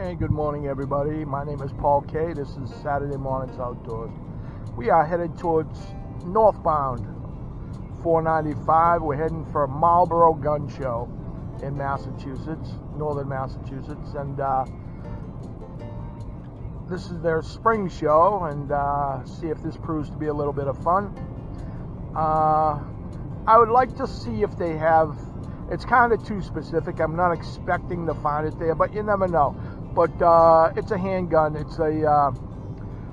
Hey, good morning everybody. My name is Paul K. This is Saturday Mornings Outdoors. We are headed towards northbound 495. We're heading for Marlboro Gun Show in Massachusetts, northern Massachusetts, and this is their spring show, and see if this proves to be a little bit of fun. I would like to see if they have, it's kind of too specific. I'm not expecting to find it there, but you never know. But it's a handgun. It's a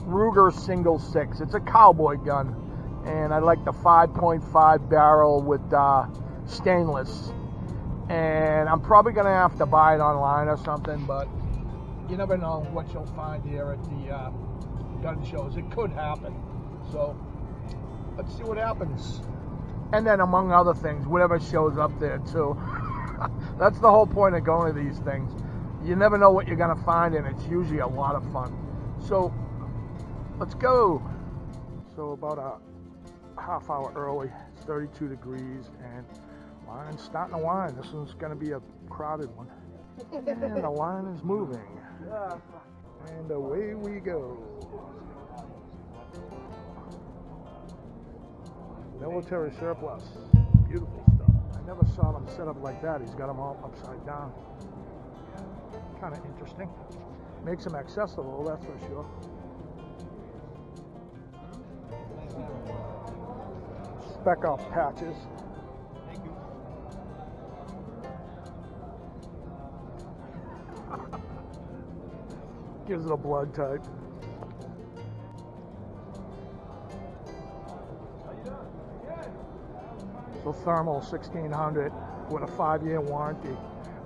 Ruger single six. It's a cowboy gun, and I like the 5.5 barrel with stainless. And I'm probably gonna have to buy it online or something, but you never know what you'll find here at the gun shows. It could happen. So let's see what happens. And then among other things, whatever shows up there too. That's the whole point of going to these things. You never know what you're gonna find, and it's usually a lot of fun. So let's go. So about a half hour early, it's 32 degrees, and line's starting to wind. This one's gonna be a crowded one. And the line is moving. And away we go. Military surplus. Beautiful stuff. I never saw them set up like that. He's got them all upside down. Kind of interesting. Makes them accessible, that's for sure. Spec off patches. Gives it a blood type. So thermal 1600 with a 5-year warranty.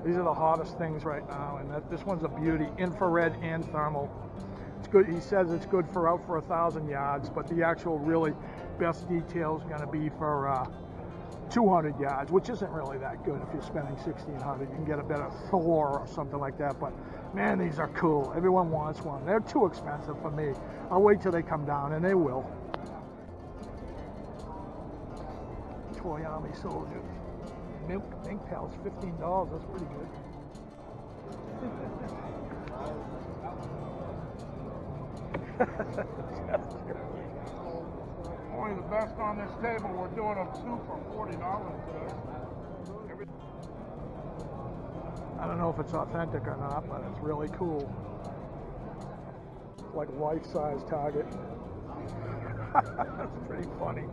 These are the hottest things right now, and this one's a beauty. Infrared and thermal. It's good. He says it's good for out for 1,000 yards, but the actual really best detail is going to be for 200 yards, which isn't really that good if you're spending 1,600. You can get a better Thor or something like that. But man, these are cool. Everyone wants one. They're too expensive for me. I'll wait till they come down, and they will. Toy Army soldier. Mink pals, $15. That's pretty good. Only the best on this table. We're doing them two for $40 today. I don't know if it's authentic or not, but it's really cool. It's like life-size target. That's pretty funny.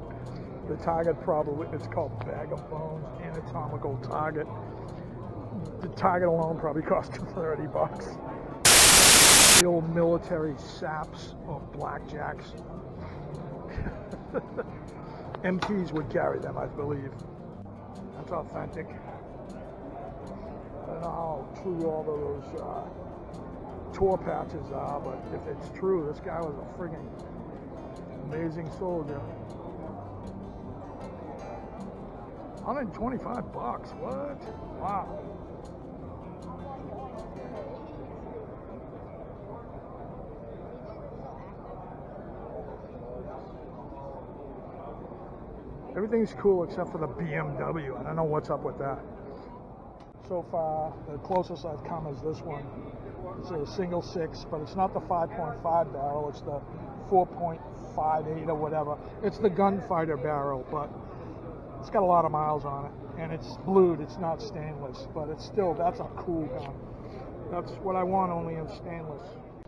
The target probably, it's called Bag of Bones, anatomical target. The target alone probably cost $30. The old military saps or blackjacks. MPs would carry them, I believe. That's authentic. I don't know how true all of those tour patches are, but if it's true, this guy was a friggin' amazing soldier. $125. What? Wow. Everything's cool except for the BMW. I don't know what's up with that. So far, the closest I've come is this one. It's a single six, but it's not the 5.5 barrel. It's the 4.58 or whatever. It's the gunfighter barrel, but it's got a lot of miles on it, and it's blued. It's not stainless, but it's still, that's a cool gun. That's what I want, only in stainless.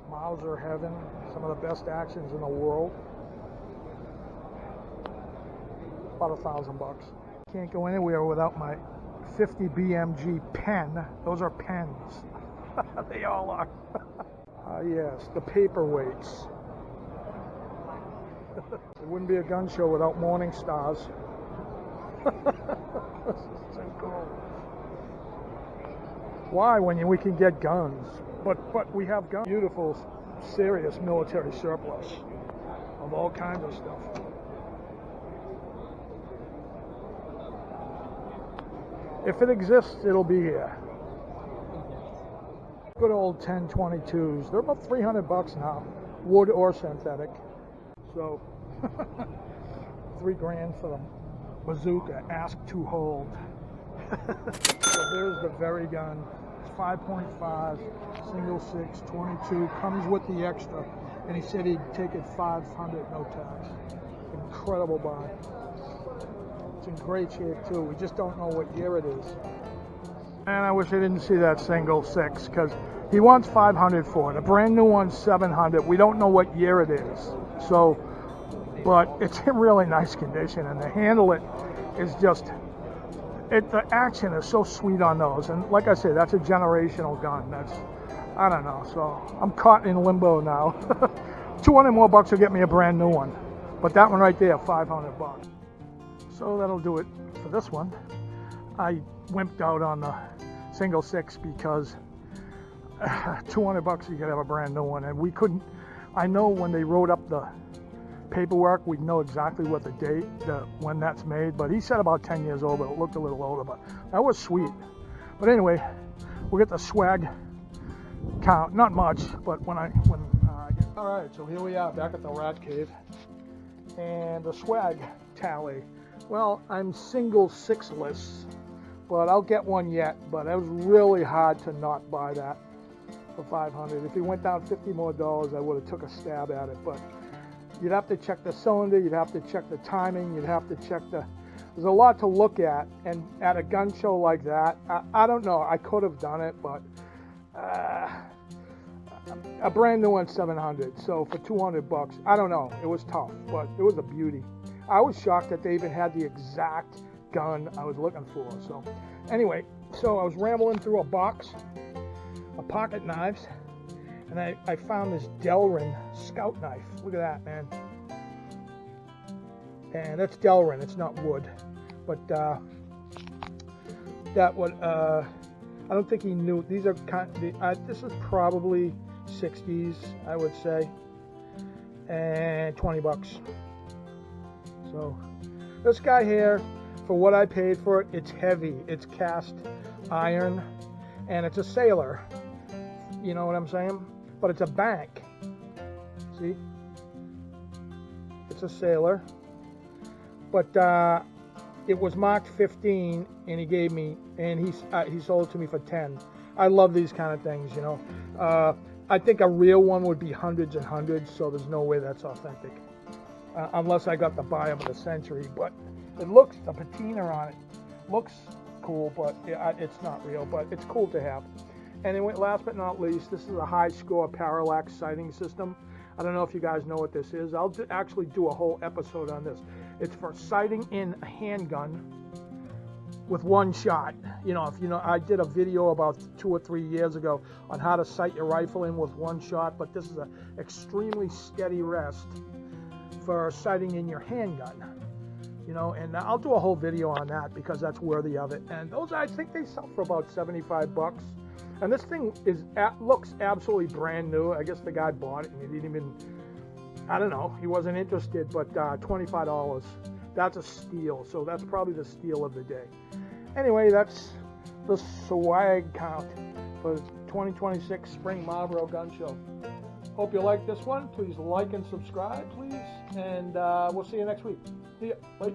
Mauser heaven, some of the best actions in the world. About $1,000. Can't go anywhere without my 50 BMG pen. Those are pens. They all are. Yes, the paperweights. It wouldn't be a gun show without Morning Stars. This is so cool. Why, when we can get guns? But we have guns. Beautiful, serious military surplus of all kinds of stuff. If it exists, it'll be here. Good old 1022s. They're about $300 now, wood or synthetic. So, $3,000 for them. Bazooka, ask to hold. So there's the very gun. 5.5, single 6, 22, comes with the extra, and he said he'd take it 500, no tax. Incredible buy. It's in great shape too. We just don't know what year it is. And I wish I didn't see that single 6, because he wants 500 for it. A brand new one's 700. We don't know what year it is. So, but it's in really nice condition, and to handle it is just, the action is so sweet on those. And like I say, that's a generational gun. I don't know. So I'm caught in limbo now. 200 more bucks will get me a brand new one. But that one right there, 500 bucks. So that'll do it for this one. I wimped out on the single 6 because 200 bucks you could have a brand new one, and we couldn't. I know when they wrote up the paperwork, we'd know exactly what the date, when that's made, but he said about 10 years old, but it looked a little older, but that was sweet. But anyway, we'll get the swag count, not much, but when I get, all right, so here we are back at the Rat Cave, and the swag tally. Well, I'm single 6-less, but I'll get one yet, but it was really hard to not buy that for 500. If he went down $50 more, I would have took a stab at it, but you'd have to check the cylinder, you'd have to check the timing, you'd have to check there's a lot to look at, and at a gun show like that, I don't know, I could have done it, but a brand new one's 700, so for 200 bucks, I don't know, it was tough, but it was a beauty. I was shocked that they even had the exact gun I was looking for. So anyway, so I was rambling through a box of pocket knives, and I found this Delrin Scout knife. Look at that, man. And that's Delrin, it's not wood, but that would I don't think he knew. These are this is probably 60s, I would say, and 20 bucks. So this guy here, for what I paid for it, it's heavy. It's cast iron, and it's a sailor. You know what I'm saying? But it's a bank. See? It's a sailor. But it was marked 15, and he gave me, and he sold it to me for 10. I love these kind of things, you know. I think a real one would be hundreds and hundreds, so there's no way that's authentic. Unless I got the buy of the century, but it looks, the patina on it looks cool, but it's not real, but it's cool to have. Anyway, last but not least, this is a high score parallax sighting system. I don't know if you guys know what this is. I'll actually do a whole episode on this. It's for sighting in a handgun with one shot. You know, if you know, I did a video about 2 or 3 years ago on how to sight your rifle in with one shot, but this is an extremely steady rest for sighting in your handgun, you know, and I'll do a whole video on that because that's worthy of it. And those, I think they sell for about 75 bucks. And this thing looks absolutely brand new. I guess the guy bought it and he didn't even, I don't know, he wasn't interested, but $25, that's a steal. So that's probably the steal of the day. Anyway, that's the swag count for the 2026 Spring Marlboro Gun Show. Hope you like this one. Please like and subscribe, please. And we'll see you next week. See ya. Bye.